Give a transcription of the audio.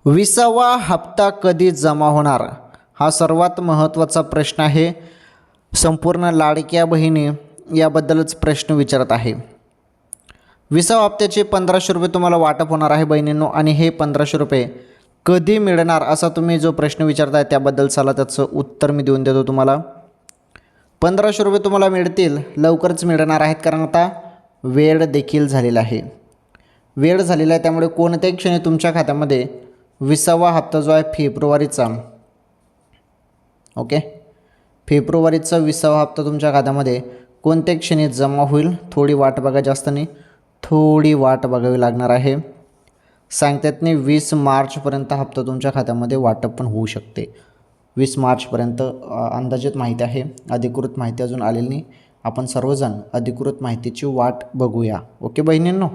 20वा हप्ता कधी जमा होणार? हा सर्वात महत्त्वाचा प्रश्न आहे. संपूर्ण लाडक्या बहिणी याबद्दलच प्रश्न विचारत आहे. 20वा हप्त्याचे 1500 रुपये तुम्हाला वाटप होणार आहे बहिणींनो, आणि हे 1500 रुपये कधी मिळणार असा तुम्ही जो प्रश्न विचारताय त्याबद्दल चला त्याचं उत्तर मी देऊन देतो तुम्हाला. 1500 रुपये तुम्हाला मिळतील, लवकरच मिळणार आहेत, कारण आता वेळ देखील झालेला आहे. वेळ झालेला आहे, त्यामुळे कोणत्याही क्षणी तुमच्या खात्यामध्ये 20वा हप्ता जो आहे फेब्रुवारीचा, ओके, फेब्रुवारीचा 20वा हप्ता तुमच्या खात्यामध्ये कोणत्याही क्षणी जमा होईल. थोडी वाट बघा, जास्त नाही, थोडी वाट बघावी लागणार आहे. सांगतात नाही 20 मार्चपर्यंत हप्ता तुमच्या खात्यामध्ये वाटप पण होऊ शकते. 20 मार्चपर्यंत अंदाजित माहिती आहे, अधिकृत माहिती अजून आलेली नाही. आपण सर्वजण अधिकृत माहितीची वाट बघूया. ओके बहिणींनो.